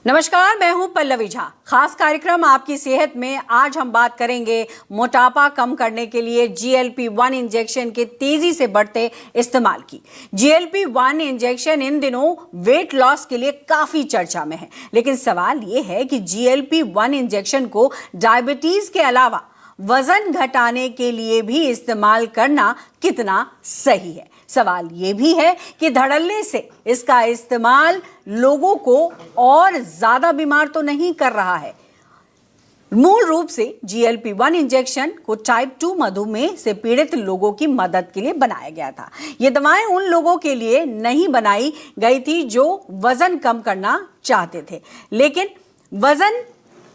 नमस्कार, मैं हूं पल्लवी झा। खास कार्यक्रम आपकी सेहत में आज हम बात करेंगे मोटापा कम करने के लिए GLP-1 इंजेक्शन के तेजी से बढ़ते इस्तेमाल की। GLP-1 इंजेक्शन इन दिनों वेट लॉस के लिए काफी चर्चा में है, लेकिन सवाल यह है कि GLP-1 इंजेक्शन को डायबिटीज के अलावा वजन घटाने के लिए भी इस्तेमाल करना कितना सही है। सवाल यह भी है कि धड़ल्ले से इसका इस्तेमाल लोगों को और ज्यादा बीमार तो नहीं कर रहा है। मूल रूप से GLP-1 इंजेक्शन को टाइप 2 मधुमेह से पीड़ित लोगों की मदद के लिए बनाया गया था। ये दवाएं उन लोगों के लिए नहीं बनाई गई थी जो वजन कम करना चाहते थे, लेकिन वजन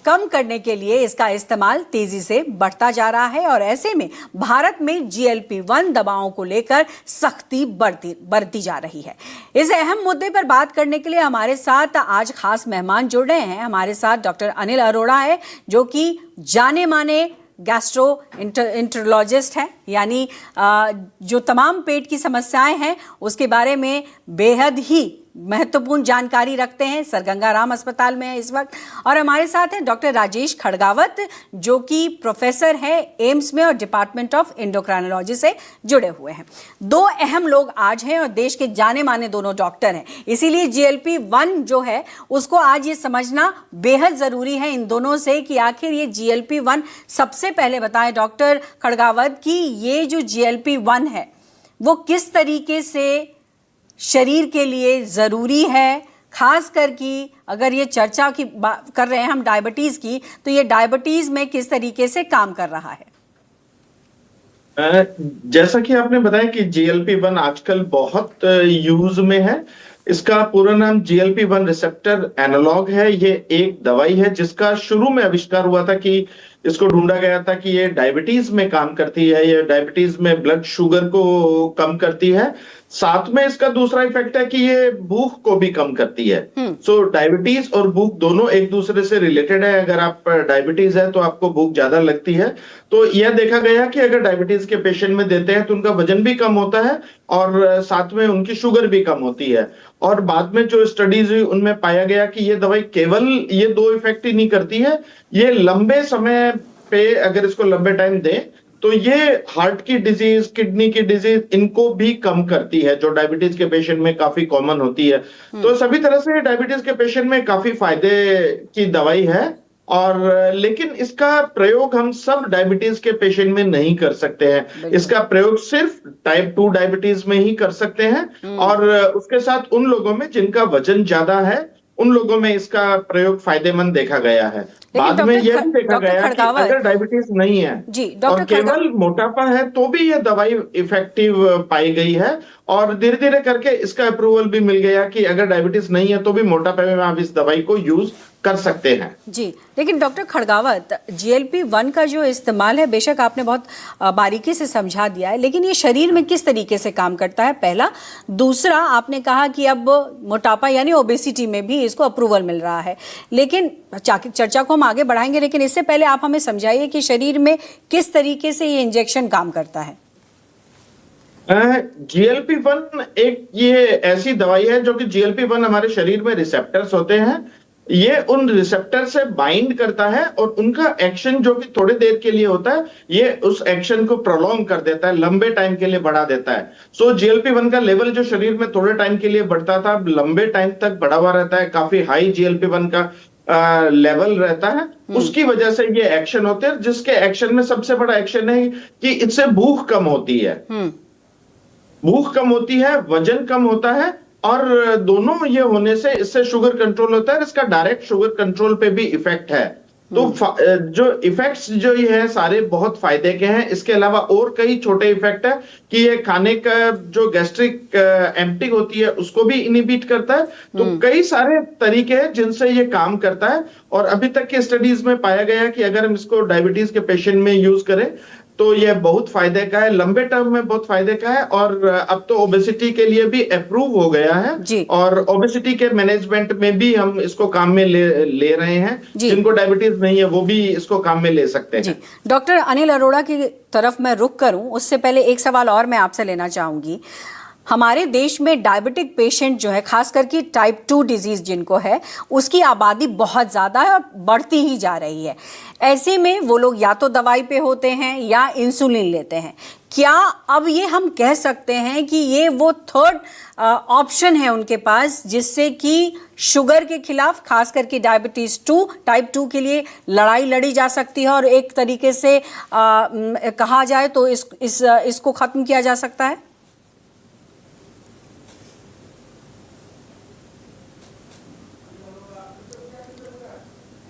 कम करने के लिए इसका इस्तेमाल तेजी से बढ़ता जा रहा है और ऐसे में भारत में GLP-1 दवाओं को लेकर सख्ती बढ़ती जा रही है। इस अहम मुद्दे पर बात करने के लिए हमारे साथ आज खास मेहमान जुड़ रहे हैं। हमारे साथ डॉक्टर अनिल अरोड़ा है, जो कि जाने माने गैस्ट्रोएंटरोलॉजिस्ट हैं, यानी जो तमाम पेट की समस्याएं हैं उसके बारे में बेहद ही महत्वपूर्ण जानकारी रखते हैं। सर गंगाराम अस्पताल में है इस वक्त। और हमारे साथ हैं डॉक्टर राजेश खड़गावत, जो कि प्रोफेसर हैं एम्स में और डिपार्टमेंट ऑफ एंडोक्राइनोलॉजी से जुड़े हुए हैं। दो अहम लोग आज हैं और देश के जाने माने दोनों डॉक्टर हैं, इसीलिए GLP-1 जो है उसको आज ये समझना बेहद जरूरी है इन दोनों से कि आखिर ये GLP-1, सबसे पहले बताएं डॉक्टर खड़गावत कि ये जो GLP-1 है वो किस तरीके से शरीर के लिए जरूरी है, खास कर कि अगर ये चर्चा की बात कर रहे हैं हम डायबिटीज की, तो ये डायबिटीज में किस तरीके से काम कर रहा है। जैसा कि आपने बताया कि GLP-1 आजकल बहुत यूज में है। इसका पूरा नाम GLP-1 रिसेप्टर एनालॉग है। ये एक दवाई है जिसका शुरू में आविष्कार हुआ था कि इसको ढूंढा गया था कि ये डायबिटीज में काम करती है, ये डायबिटीज में ब्लड शुगर को कम करती है। साथ में इसका दूसरा इफेक्ट है कि ये भूख को भी कम करती है। सो डायबिटीज और भूख दोनों एक दूसरे से रिलेटेड है। अगर आप डायबिटीज है तो आपको भूख ज्यादा लगती है, तो यह देखा गया कि अगर डायबिटीज के पेशेंट में देते हैं तो उनका वजन भी कम होता है और साथ में उनकी शुगर भी कम होती है। और बाद में जो स्टडीज हुई उनमें पाया गया कि ये दवाई केवल ये दो इफेक्ट ही नहीं करती है, ये लंबे समय पे अगर इसको लंबे टाइम दें तो ये हार्ट की डिजीज, किडनी की डिजीज, इनको भी कम करती है, जो डायबिटीज के पेशेंट में काफी कॉमन होती है। तो सभी तरह से डायबिटीज के पेशेंट में काफी फायदे की दवाई है। और लेकिन इसका प्रयोग हम सब डायबिटीज के पेशेंट में नहीं कर सकते हैं। इसका प्रयोग सिर्फ टाइप 2 डायबिटीज में ही कर सकते हैं और उसके साथ उन लोगों में जिनका वजन ज्यादा है, उन लोगों में इसका प्रयोग फायदेमंद देखा गया है। बाद में यह भी देखा गया कि अगर डायबिटीज नहीं है और केवल मोटापा है तो भी यह दवाई इफेक्टिव पाई गई है और धीरे धीरे करके इसका अप्रूवल भी मिल गया कि अगर डायबिटीज नहीं है तो भी मोटापे में आप इस दवाई को यूज कर सकते हैं। जी, लेकिन डॉक्टर खड़गावत, GLP-1 का जो इस्तेमाल है, बेशक आपने बहुत बारीकी से समझा दिया है, लेकिन ये शरीर में किस तरीके से काम करता है, पहला। दूसरा, आपने कहा कि अब मोटापा यानी ओबेसिटी में भी इसको अप्रूवल मिल रहा है, लेकिन चर्चा को हम आगे बढ़ाएंगे, लेकिन इससे पहले आप हमें समझाइए कि शरीर में किस तरीके से ये इंजेक्शन काम करता है। GLP-1 एक ये ऐसी दवाई है जो कि GLP-1 हमारे शरीर में रिसेप्टर्स होते हैं, ये उन रिसेप्टर से बाइंड करता है और उनका एक्शन जो कि थोड़ी देर के लिए होता है, ये उस एक्शन को प्रोलॉन्ग कर देता है, लंबे टाइम के लिए बढ़ा देता है। सो GLP-1 का लेवल जो शरीर में थोड़े टाइम के लिए बढ़ता था, लंबे टाइम तक बढ़ा हुआ रहता है, काफी हाई GLP-1 का लेवल रहता है। उसकी वजह से ये एक्शन होते हैं, जिसके एक्शन में सबसे बड़ा एक्शन है कि इससे भूख कम होती है, भूख कम होती है, वजन कम होता है और दोनों ये होने से इससे शुगर कंट्रोल होता है। इसका डायरेक्ट शुगर कंट्रोल पे भी इफेक्ट है। तो जो इफेक्ट्स जो ये है सारे बहुत फायदे के हैं। इसके अलावा और कई छोटे इफेक्ट है कि ये खाने का जो गैस्ट्रिक एम्पटिंग होती है उसको भी इनहिबिट करता है। तो कई सारे तरीके हैं जिनसे ये काम करता है और अभी तक के स्टडीज में पाया गया है कि अगर हम इसको डायबिटीज के पेशेंट में यूज करें तो यह बहुत फायदे का है, लंबे टर्म में बहुत फायदे का है। और अब तो ओबेसिटी के लिए भी अप्रूव हो गया है और ओबेसिटी के मैनेजमेंट में भी हम इसको काम में ले रहे हैं। जिनको डायबिटीज नहीं है वो भी इसको काम में ले सकते हैं। डॉक्टर अनिल अरोड़ा की तरफ मैं रुक करूं, उससे पहले एक सवाल और मैं आपसे लेना चाहूंगी। हमारे देश में डायबिटिक पेशेंट जो है, खास करके टाइप 2 डिजीज जिनको है, उसकी आबादी बहुत ज़्यादा है और बढ़ती ही जा रही है। ऐसे में वो लोग या तो दवाई पे होते हैं या इंसुलिन लेते हैं। क्या अब ये हम कह सकते हैं कि ये वो थर्ड ऑप्शन है उनके पास जिससे कि शुगर के खिलाफ, खास करके डायबिटीज 2 टाइप 2 के लिए लड़ाई लड़ी जा सकती है और एक तरीके से कहा जाए तो इसको खत्म किया जा सकता है?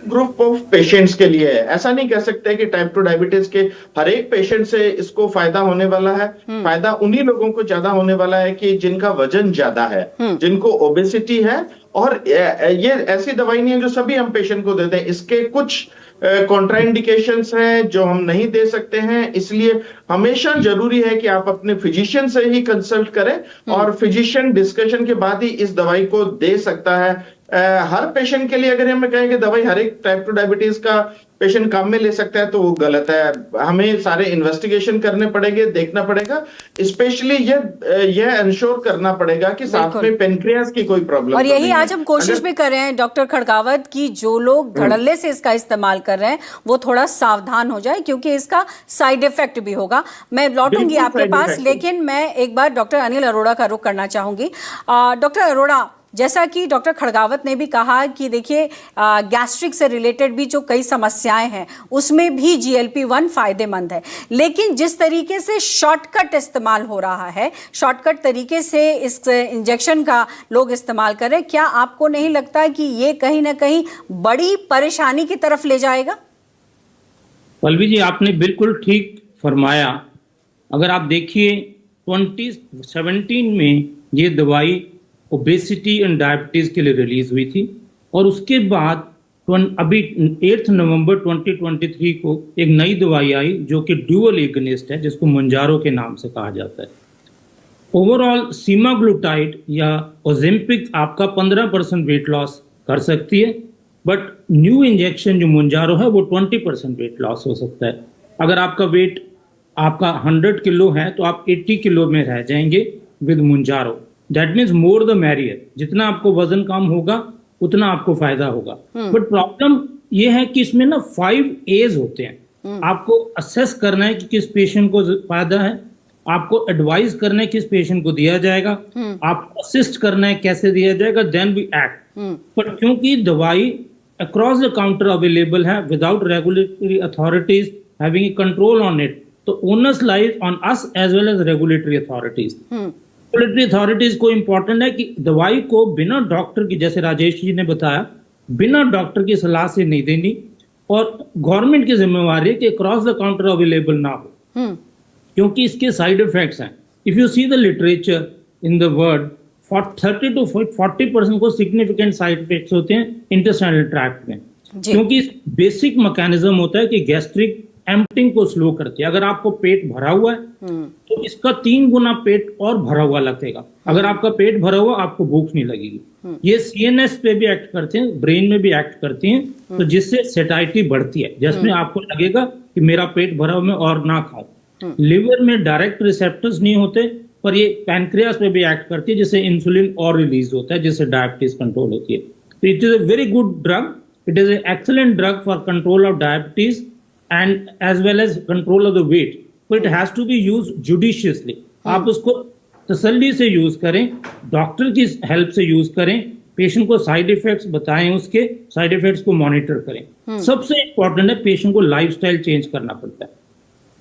ग्रुप ऑफ पेशेंट्स के लिए है। ऐसा नहीं कह सकते कि टाइप 2 डायबिटीज के हर एक पेशेंट से इसको फायदा होने वाला है। फायदा उन्हीं लोगों को ज्यादा होने वाला है कि जिनका वजन ज्यादा है, जिनको ओबेसिटी है। और ये ऐसी दवाई नहीं है जो सभी हम पेशेंट को देते हैं। इसके कुछ कॉन्ट्राइंडिकेशंस हैं जो हम नहीं दे सकते हैं। इसलिए हमेशा जरूरी है कि आप अपने फिजिशियन से ही कंसल्ट करें और फिजिशियन डिस्कशन के बाद ही इस दवाई को दे सकता है। हर पेशेंट के लिए अगर हमें कहें कि दवाई हर एक टाइप 2 डायबिटीज का पेशेंट काम में ले सकता है तो वो गलत है। हमें सारे इन्वेस्टिगेशन करने पड़ेंगे, देखना पड़ेगा। स्पेशली ये इंश्योर करना पड़ेगा कि साथ में पेनक्रियास की कोई प्रॉब्लम और यही आज हम कोशिश भी कर रहे हैं डॉक्टर खड़गावत की जो लोग धड़ल्ले से इसका इस्तेमाल कर रहे हैं वो थोड़ा सावधान हो जाए, क्योंकि इसका साइड इफेक्ट भी होगा। मैं लौटूंगी आपके पास, लेकिन मैं एक बार डॉक्टर अनिल अरोड़ा का रुख करना चाहूंगी। डॉक्टर अरोड़ा, जैसा कि डॉक्टर खड़गावत ने भी कहा कि देखिए गैस्ट्रिक से रिलेटेड भी जो कई समस्याएं हैं उसमें भी GLP-1 फायदेमंद है, लेकिन जिस तरीके से शॉर्टकट इस्तेमाल हो रहा है, शॉर्टकट तरीके से इस इंजेक्शन का लोग इस्तेमाल कर रहे हैं, क्या आपको नहीं लगता कि ये कहीं ना कहीं बड़ी परेशानी की तरफ ले जाएगा? पल्लवी जी, आपने बिल्कुल ठीक फरमाया। अगर आप देखिए 2017 में ये दवाई ओबेसिटी एंड डायबिटीज के लिए रिलीज हुई थी और उसके बाद अभी 8 नवंबर 2023 को एक नई दवाई आई जो कि ड्यूअल एगनिस्ट है, जिसको मंजारो के नाम से कहा जाता है। ओवरऑल सीमाग्लूटाइड या ओजेम्पिक आपका 15% वेट लॉस कर सकती है, बट न्यू इंजेक्शन जो मंजारो है वो 20% वेट लॉस हो सकता है। अगर आपका वेट आपका 100 किलो है तो आप 80 किलो में रह जाएंगे with Mounjaro. That means more the merrier. जितना आपको वजन कम होगा उतना आपको फायदा होगा। बट प्रॉब्लम ये है कि इसमें ना 5 A's होते हैं। आपको असेस करना है कि किस पेशेंट को फायदा है, आपको एडवाइस करना है किस पेशेंट को दिया जाएगा, आपको असिस्ट करना है कैसे दिया जाएगा, देन वी एक्ट। बट क्योंकि दवाई अक्रॉस द काउंटर अवेलेबल है without regulatory authorities having a control on it, तो onus lies on us as well as regulatory authorities. Regulatory authorities को इंपॉर्टेंट है कि दवाई को बिना डॉक्टर की, जैसे राजेश जी ने बताया, बिना डॉक्टर की सलाह से नहीं देनी। और गवर्नमेंट की जिम्मेवारी है कि क्रॉस द काउंटर अवेलेबल ना हो, क्योंकि इसके साइड इफेक्ट्स हैं। If you see the literature in the world, 30 to 40% को सिग्निफिकेंट साइड इफेक्ट्स होते हैं इंटेस्टाइनल ट्रैक्ट में, क्योंकि बेसिक मैकेनिज्म होता है कि गैस्ट्रिक एम्प्टिंग को स्लो करती है। अगर आपको पेट भरा हुआ है तो इसका 3 गुना पेट और भरा हुआ लगेगा। अगर आपका पेट भरा हुआ आपको भूख नहीं लगेगी। ये CNS पे भी एक्ट करते हैं, ब्रेन में भी एक्ट करती हैं, तो जिससे सेटाइटी बढ़ती है, जिसमें आपको लगेगा कि मेरा पेट भरा हुआ मैं और ना खाऊं। लिवर में डायरेक्ट रिसेप्टर्स नहीं होते, पर ये पैनक्रियास पे भी एक्ट करती है, जिससे इंसुलिन और रिलीज होता है, जिससे डायबिटीज कंट्रोल होती है। तो it is a very good drug, it is a excellent drug for control of diabetes and as well as control of the weight, but it has to be used judiciously। आप उसको तसल्ली से use करें, doctor की help से use करें, patient को side effects बताएं, उसके साइड इफेक्ट्स को मॉनिटर करें। सबसे इंपॉर्टेंट है पेशेंट को लाइफस्टाइल चेंज करना पड़ता है।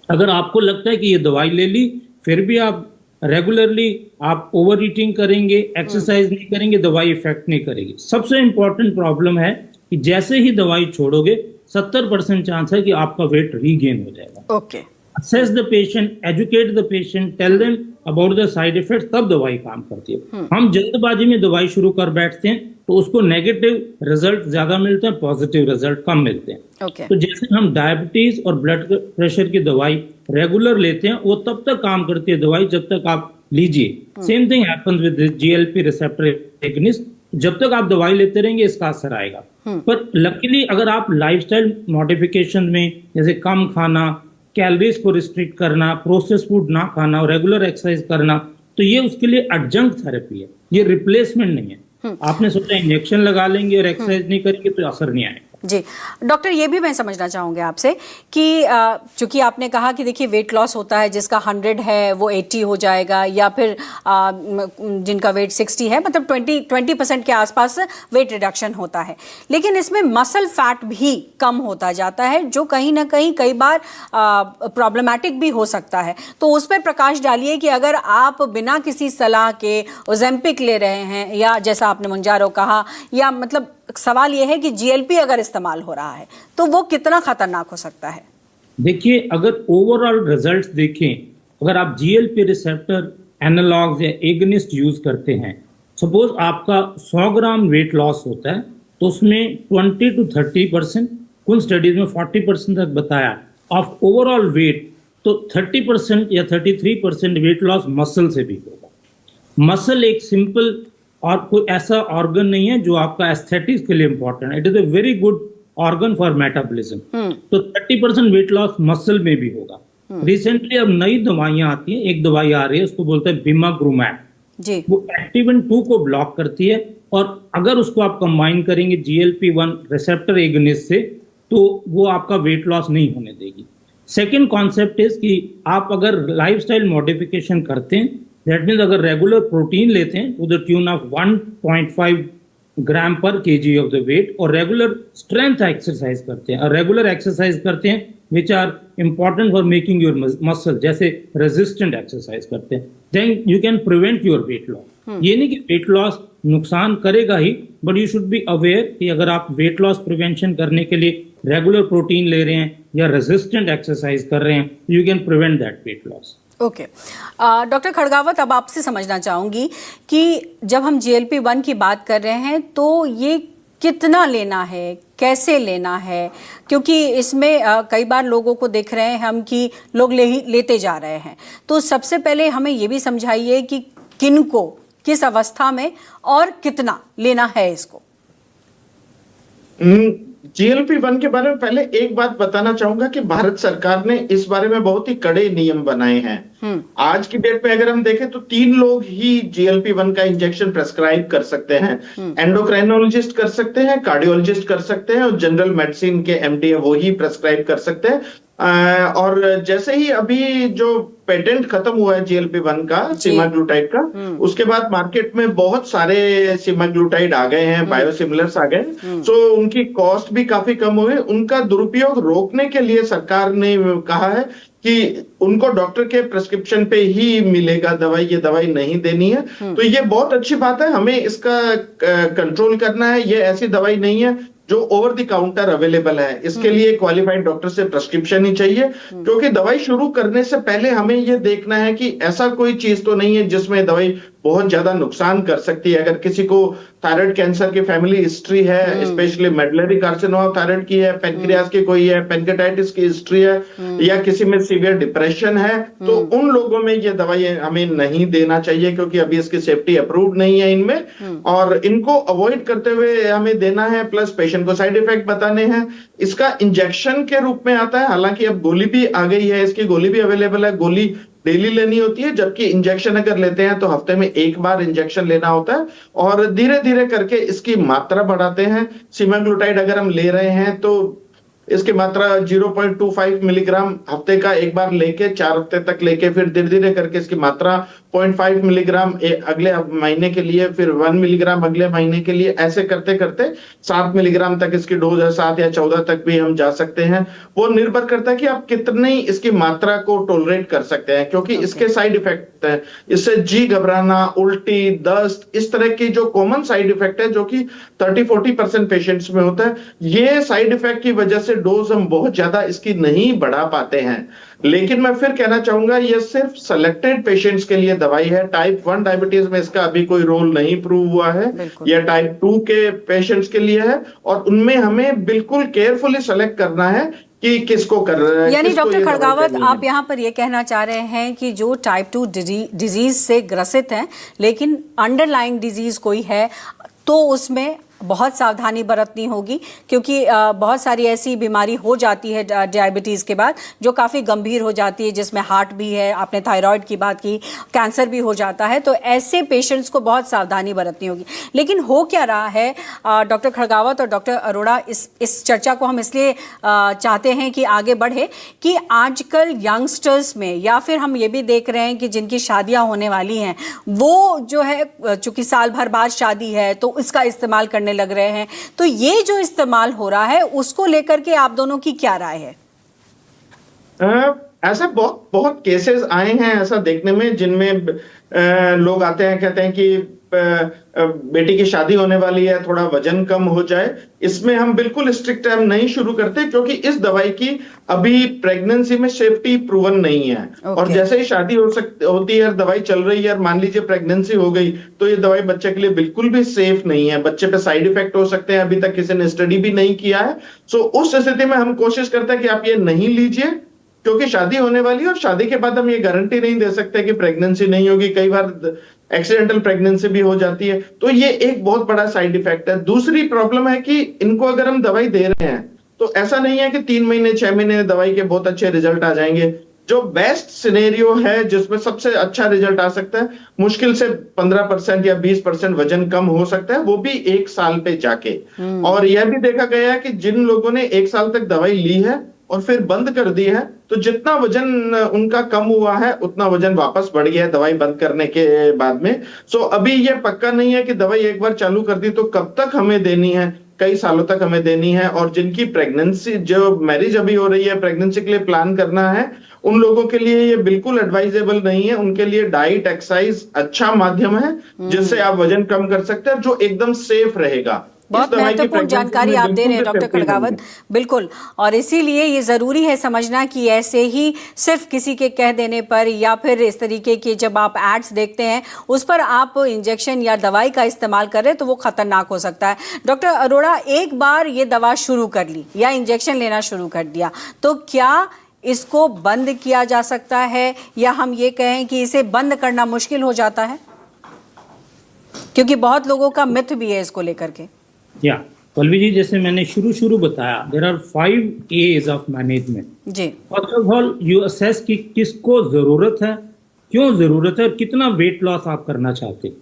अगर आपको लगता है कि ये दवाई ले ली फिर भी आप रेगुलरली आप ओवर ईटिंग करेंगे, एक्सरसाइज नहीं करेंगे, दवाई इफेक्ट नहीं करेगी। सबसे इंपॉर्टेंट प्रॉब्लम है कि जैसे ही दवाई छोड़ोगे 70% चांस है कि आपका वेट रीगेन हो जाएगा। Okay, assess the patient, educate the patient, tell them about the side effects, तब दवाई काम करती है। हम जल्दबाजी में दवाई शुरू कर बैठते हैं तो उसको नेगेटिव रिजल्ट ज्यादा मिलते हैं, पॉजिटिव रिजल्ट कम मिलते हैं। तो जैसे हम डायबिटीज और ब्लड प्रेशर की दवाई रेगुलर लेते हैं, वो तब तक काम करती है दवाई जब तक आप लीजिए। Same thing happens with GLP receptor agonist, जब तक आप दवाई लेते रहेंगे इसका असर आएगा। पर लकीली अगर आप लाइफस्टाइल मॉडिफिकेशन में, जैसे कम खाना, कैलोरीज को रिस्ट्रिक्ट करना, प्रोसेस फूड ना खाना और रेगुलर एक्सरसाइज करना, तो ये उसके लिए एडजंक्ट थेरेपी है, ये रिप्लेसमेंट नहीं है। आपने सोचा इंजेक्शन लगा लेंगे और एक्सरसाइज नहीं करेंगे तो असर नहीं आएगा। जी डॉक्टर, ये भी मैं समझना चाहूँगी आपसे कि चूंकि आपने कहा कि देखिए वेट लॉस होता है, जिसका 100 है वो 80 हो जाएगा, या फिर जिनका वेट 60 है, मतलब 20% के आसपास वेट रिडक्शन होता है। लेकिन इसमें मसल फैट भी कम होता जाता है, जो कहीं ना कहीं कई बार प्रॉब्लमेटिक भी हो सकता है। तो उस पर प्रकाश डालिए कि अगर आप बिना किसी सलाह के ओजेम्पिक ले रहे हैं, या जैसा आपने मंजारो कहा, या मतलब सवाल यह है कि जीएलपी अगर इस्तेमाल हो रहा है तो वो कितना खतरनाक हो सकता है? देखिए, अगर ओवरऑल रिजल्ट्स देखें, अगर आप जीएलपी रिसेप्टर एनालॉग्स या एगनिस्ट यूज करते हैं, सपोज आपका 100 ग्राम वेट लॉस होता है तो उसमें 20 to 30%, कुछ स्टडीज में 40% तक बताया ऑफ ओवरऑल वेट, तो 30% या 33% वेट लॉस मसल से भी होगा। मसल एक सिंपल और कोई ऐसा ऑर्गन नहीं है जो आपका एस्थेटिक्स के लिए इंपॉर्टेंट है, it is a very good organ for metabolism. तो 30% वेट लॉस मसल में भी होगा। रिसेंटली अब नई दवाइयां आती हैं, एक दवाई आ रही है उसको बोलते हैं बिमाग्रुमैब जी, वो एक्टिविन 2 को ब्लॉक करती है, और अगर उसको आप कंबाइन करेंगे जीएलपी-1 रिसेप्टर एगनिस्ट से तो वो आपका वेट लॉस नहीं होने देगी। सेकेंड कॉन्सेप्ट इज कि आप अगर लाइफस्टाइल मॉडिफिकेशन करते हैं, दैट मीन्स अगर रेगुलर प्रोटीन लेते हैं to the tune of 1.5 gram पर केजी ऑफ द वेट, और रेगुलर स्ट्रेंथ एक्सरसाइज करते हैं और रेगुलर एक्सरसाइज करते हैं which are important for making your muscle, जैसे रेजिस्टेंट एक्सरसाइज करते हैं, then you can prevent your weight loss. ये नहीं कि वेट लॉस नुकसान करेगा ही, but you should be aware कि अगर आप वेट लॉस प्रिवेंशन करने के लिए रेगुलर प्रोटीन ले रहे हैं या रेजिस्टेंट एक्सरसाइज कर रहे हैं, you can prevent that weight loss. Okay doctor Khadgawat, अब आपसे समझना चाहूँगी कि जब हम GLP-1 की बात कर रहे हैं तो ये कितना लेना है, कैसे लेना है? क्योंकि इसमें कई बार लोगों को देख रहे हैं हम कि लोग लेते जा रहे हैं। तो सबसे पहले हमें ये भी समझाइए कि किनको, किस अवस्था में और कितना लेना है इसको। GLP-1 के बारे में पहले एक बात बताना चाहूंगा कि भारत सरकार ने इस बारे में बहुत ही कड़े नियम बनाए हैं। आज की डेट में अगर हम देखें तो 3 लोग ही GLP-1 का इंजेक्शन प्रेस्क्राइब कर सकते हैं। एंडोक्राइनोलॉजिस्ट कर सकते हैं, कार्डियोलॉजिस्ट कर सकते हैं, और जनरल मेडिसिन के MD है वो ही प्रेस्क्राइब कर सकते हैं। और जैसे ही अभी जो पेटेंट खत्म हुआ है GLP-1 का, सीमाग्लूटाइड का, उसके बाद मार्केट में बहुत सारे सीमाग्लूटाइड आ गए हैं, बायोसिमिलर्स आ गए, सो उनकी कॉस्ट भी काफी कम हुई। उनका दुरुपयोग रोकने के लिए सरकार ने कहा है कि उनको डॉक्टर के प्रिस्क्रिप्शन पे ही मिलेगा दवाई, ये दवाई नहीं देनी है। तो ये बहुत अच्छी बात है, हमें इसका कंट्रोल करना है। ये ऐसी दवाई नहीं है जो ओवर द काउंटर अवेलेबल है, इसके लिए क्वालिफाइड डॉक्टर से प्रिस्क्रिप्शन ही चाहिए, क्योंकि दवाई शुरू करने से पहले हमें यह देखना है कि ऐसा कोई चीज तो नहीं है जिसमें दवाई बहुत ज्यादा नुकसान कर सकती है। अगर किसी को थायराइड कैंसर की फैमिली हिस्ट्री है, स्पेशली मेडुलरी कार्सिनोमा थायराइड की है, पेनक्रियास की कोई है, पेनकेटाइटिस की हिस्ट्री है, या किसी में सीवियर डिप्रेशन है, तो उन लोगों में ये दवाई हमें नहीं देना चाहिए, क्योंकि अभी इसकी सेफ्टी अप्रूव्ड नहीं है इनमें, और इनको अवॉइड करते हुए हमें देना है। प्लस पेशेंट को साइड इफेक्ट बताने हैं। इसका इंजेक्शन के रूप में आता है, हालांकि अब गोली भी आ गई है, इसकी गोली भी अवेलेबल है। गोली डेली लेनी होती है, जबकि इंजेक्शन अगर लेते हैं तो हफ्ते में एक बार इंजेक्शन लेना होता है, और धीरे धीरे करके इसकी मात्रा बढ़ाते हैं। सीमाग्लूटाइड अगर हम ले रहे हैं तो इसकी मात्रा 0.25 मिलीग्राम हफ्ते का एक बार लेके 4 हफ्ते तक लेके, फिर धीरे धीरे करके इसकी मात्रा 0.5 मिलीग्राम अगले महीने के लिए, फिर 1 मिलीग्राम अगले महीने के लिए, ऐसे करते करते 7 मिलीग्राम तक इसकी डोज है, 7 या 14 तक भी हम जा सकते हैं। वो निर्भर करता है कि आप कितनी इसकी मात्रा को टॉलरेट कर सकते हैं, क्योंकि इसके साइड इफेक्ट है। इससे जी घबराना, उल्टी, दस्त, इस तरह की जो कॉमन साइड इफेक्ट है, जो कि 30-40% पेशेंट्स में होता है, ये साइड इफेक्ट की वजह से डोज हम बहुत ज्यादा इसकी नहीं बढ़ा पाते हैं। लेकिन मैं फिर कहना चाहूंगा, ये सिर्फ सेलेक्टेड पेशेंट्स के लिए दवाई है। टाइप 1 डायबिटीज में इसका अभी कोई रोल नहीं प्रूव हुआ है। यह टाइप 2 के पेशेंट्स के लिए है, और उनमें हमें बिल्कुल केयरफुली सेलेक्ट करना है कि किसको कर रहे हैं। यानी डॉक्टर खड़गावत, आप यहाँ पर ये कहना चाह रहे हैं कि जो टाइप 2 डिजीज से ग्रसित हैं, लेकिन अंडरलाइंग डिजीज कोई है, तो उसमें बहुत सावधानी बरतनी होगी, क्योंकि बहुत सारी ऐसी बीमारी हो जाती है डायबिटीज़ के बाद जो काफ़ी गंभीर हो जाती है, जिसमें हार्ट भी है, आपने थायराइड की बात की, कैंसर भी हो जाता है। तो ऐसे पेशेंट्स को बहुत सावधानी बरतनी होगी। लेकिन हो क्या रहा है डॉक्टर खड़गावत और डॉक्टर अरोड़ा, इस चर्चा को हम इसलिए चाहते हैं कि आगे बढ़े कि आजकल यंगस्टर्स में, या फिर हम ये भी देख रहे हैं कि जिनकी शादियां होने वाली हैं वो जो है, चूंकि साल भर बाद शादी है तो इसका इस्तेमाल करने लग रहे हैं। तो ये जो इस्तेमाल हो रहा है उसको लेकर के आप दोनों की क्या राय है? ऐसा बहुत बहुत केसेस आए हैं ऐसा देखने में, जिनमें लोग आते हैं, कहते हैं कि बेटी की शादी होने वाली है, थोड़ा वजन कम हो जाए। इसमें हम बिल्कुल स्ट्रिक्ट टाइम नहीं शुरू करते, क्योंकि इस दवाई की अभी प्रेगनेंसी में सेफ्टी प्रूवन नहीं है। और जैसे ही शादी होती है, दवाई चल रही है, और मान लीजिए प्रेगनेंसी हो गई, तो ये दवाई बच्चे के लिए बिल्कुल भी सेफ नहीं है। बच्चे पे साइड इफेक्ट हो सकते हैं, अभी तक किसी ने स्टडी भी नहीं किया है। सो उस स्थिति में हम कोशिश करते हैं कि आप ये नहीं लीजिए, क्योंकि शादी होने वाली है, और शादी के बाद हम ये गारंटी नहीं दे सकते कि प्रेगनेंसी नहीं होगी। कई बार एक्सीडेंटल प्रेगनेंसी भी हो जाती है, तो ये एक बहुत बड़ा साइड इफेक्ट है। दूसरी प्रॉब्लम है कि इनको अगर हम दवाई दे रहे हैं तो ऐसा नहीं है कि 3 महीने 6 महीने दवाई के बहुत अच्छे रिजल्ट आ जाएंगे। जो बेस्ट सिनेरियो है, जिसमें सबसे अच्छा रिजल्ट आ सकता है, मुश्किल से 15% या 20% वजन कम हो सकता है, वो भी 1 साल पे जाके। और यह भी देखा गया है कि जिन लोगों ने 1 साल तक दवाई ली है और फिर बंद कर दी है, तो जितना वजन उनका कम हुआ है उतना वजन वापस बढ़ गया है दवाई बंद करने के बाद में। सो अभी ये पक्का नहीं है कि दवाई एक बार चालू कर दी तो कब तक हमें देनी है, कई सालों तक हमें देनी है। और जिनकी प्रेगनेंसी, जो मैरिज अभी हो रही है, प्रेगनेंसी के लिए प्लान करना है, उन लोगों के लिए ये बिल्कुल एडवाइजेबल नहीं है। उनके लिए डाइट, एक्सरसाइज अच्छा माध्यम है जिससे आप वजन कम कर सकते हैं, जो एकदम सेफ रहेगा। बहुत महत्वपूर्ण जानकारी आप दे रहे हैं डॉक्टर खड़गावत, बिल्कुल। और इसीलिए ये ज़रूरी है समझना कि ऐसे ही सिर्फ किसी के कह देने पर, या फिर इस तरीके के जब आप एड्स देखते हैं उस पर आप इंजेक्शन या दवाई का इस्तेमाल कर रहे हैं तो वो खतरनाक हो सकता है। डॉक्टर अरोड़ा, एक बार ये दवा शुरू कर ली या इंजेक्शन लेना शुरू कर दिया, तो क्या इसको बंद किया जा सकता है, या हम ये कहें कि इसे बंद करना मुश्किल हो जाता है? क्योंकि बहुत लोगों का मिथ भी है इसको लेकर के। या पल्लवी जी, जैसे मैंने शुरू बताया, there are 5 A's of management जी। First of all you assess कि किसको जरूरत है, क्यों जरूरत है, और कितना वेट लॉस आप करना चाहते हैं।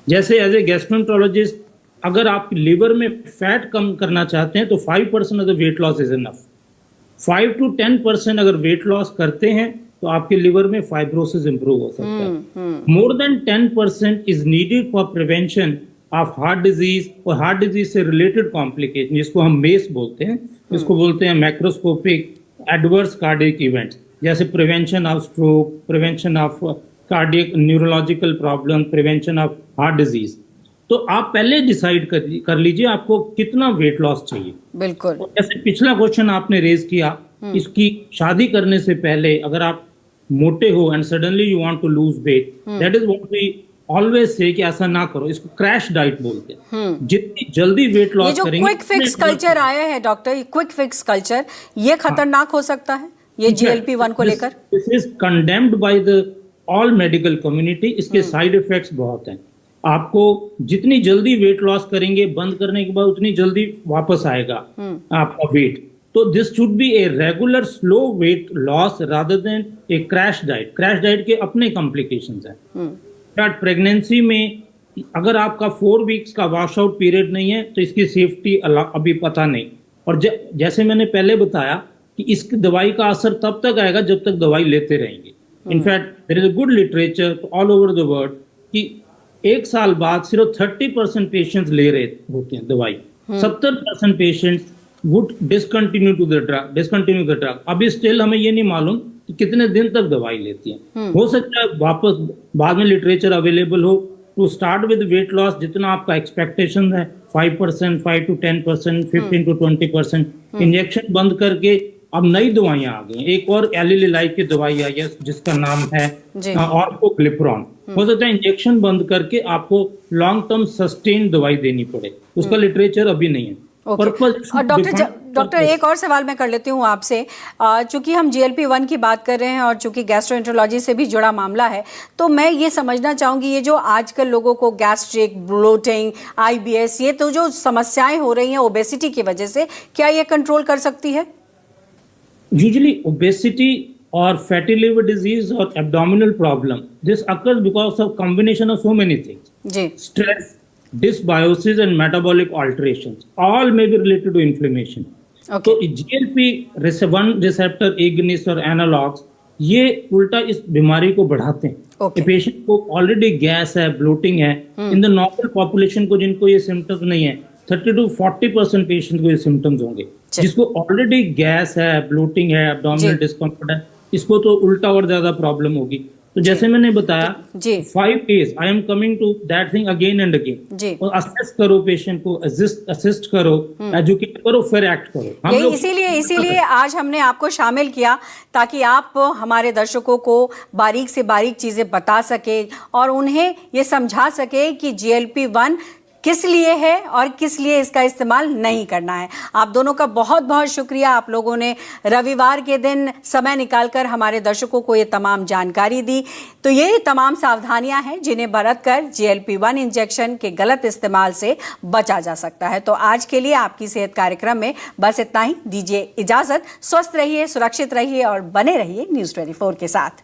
जैसे एज ए गैस्ट्रोएंटरोलॉजिस्ट, अगर आप लिवर में फैट कम करना चाहते हैं तो 5% of the weight loss is enough. 5 to 10% अगर वेट लॉस करते हैं तो आपके लिवर में फाइब्रोसिस इंप्रूव हो सकता है। More than 10% is needed for prevention of heart disease और हार्ट डिजीज से रिलेटेड कॉम्प्लिकेशन, जिसको हम मेस बोलते हैं, जिसको बोलते हैं मैक्रोस्कोपिक एडवर्स कार्डियक इवेंट्स, जैसे prevention of stroke, prevention of cardiac neurological problem, prevention of heart disease. तो आप पहले डिसाइड कर लीजिए आपको कितना वेट लॉस चाहिए। बिल्कुल। जैसे पिछला क्वेश्चन आपने रेज किया, इसकी शादी करने से पहले अगर आप मोटे हो and suddenly you want to lose weight, that is what we always say कि ऐसा ना करो, इसको क्रैश डाइट बोलते हैं। जितनी जल्दी वेट लॉस करेंगे, क्विक फिक्स कल्चर आया है डॉक्टर, ये क्विक फिक्स कल्चर, ये खतरनाक हो सकता है ये GLP-1 को लेकर। This is condemned by the all medical community. इसके साइड इफेक्ट्स बहुत हैं। आपको जितनी जल्दी वेट लॉस करेंगे बंद करने के बाद, उतनी जल्दी वापस आएगा आपका वेट। तो this should be a regular slow weight loss rather than A crash diet. Crash diet के अपने कॉम्प्लिकेशंस हैं। प्रेगनेंसी में अगर आपका 4 वीक्स का वॉश आउट पीरियड नहीं है तो इसकी सेफ्टी अभी पता नहीं। और जैसे मैंने पहले बताया कि इस दवाई का असर तब तक आएगा जब तक दवाई लेते रहेंगे। In fact there is a good literature all over the world कि 1 साल बाद सिर्फ 30% पेशेंट्स ले रहे होते हैं दवाई, 70% patients would discontinue the drug. अभी स्टिल हमें ये नहीं मालूम कि कितने दिन तक दवाई लेती है। हो सकता है वापस बाद में लिटरेचर अवेलेबल हो to start with weight loss, जितना आपका एक्सपेक्टेशन है 5%, 5 to 10%, 15 to 20%। इंजेक्शन बंद करके अब नई दवाइयां आ गई। एक और एलिलिलाइक की दवाई आई है जिसका नाम है ऑर्फोग्लिपरॉन। हो सकता है इंजेक्शन बंद करके आपको लॉन्ग टर्म सस्टेन दवाई देनी पड़े, उसका लिटरेचर अभी नहीं है। डॉक्टर डॉक्टर एक और सवाल मैं कर लेती हूँ आपसे। चूंकि हम GLP-1 की बात कर रहे हैं और चूंकि गैस्ट्रोएंटरोलॉजी से भी जुड़ा मामला है, तो मैं ये समझना चाहूँगी, ये जो आजकल लोगों को गैस्ट्रिक, ब्लोटिंग, IBS, ये तो जो समस्याएं हो रही हैं ओबेसिटी की वजह से, क्या ये कंट्रोल कर सकती है? Usually, obesity or fatty liver disease or abdominal problem, this occurs because of combination of so many things. जी Stress, dysbiosis and metabolic alterations, all may be related to inflammation. Okay तो GLP-1 receptor agonist और analogues ये उल्टा इस बीमारी को बढ़ाते हैं। Okay. पेशेंट को ऑलरेडी गैस है, ब्लोटिंग है, इन द नॉर्मल पॉपुलेशन को जिनको ये सिम्टम्स नहीं है, 30 to 40% पेशेंट को ये सिम्टम्स होंगे। जी। जिसको ऑलरेडी गैस है, ब्लोटिंग है, एब्डोमिनल जी। डिस्कम्फर्ट है, इसको तो उल्टा और ज्यादा प्रॉब्लम होगी। तो जैसे मैंने बताया, जी 5 days I am coming to that thing again and again. जी और असेस करो पेशेंट को, असिस्ट करो, एजुकेट करो, फिर एक्ट करो। हम यही लोग इसीलिए आज हमने आपको शामिल किया, ताकि आप हमारे दर्शकों को बारीक से बारीक चीजें बता सके और उन्हें ये समझा सके कि GLP-1 किस लिए है और किस लिए इसका इस्तेमाल नहीं करना है। आप दोनों का बहुत बहुत शुक्रिया, आप लोगों ने रविवार के दिन समय निकालकर हमारे दर्शकों को ये तमाम जानकारी दी। तो ये तमाम सावधानियां हैं जिन्हें बरतकर GLP-1 इंजेक्शन के गलत इस्तेमाल से बचा जा सकता है। तो आज के लिए आपकी सेहत कार्यक्रम में बस इतना ही। दीजिए इजाजत, स्वस्थ रहिए, सुरक्षित रहिए और बने रहिए News 24 के साथ।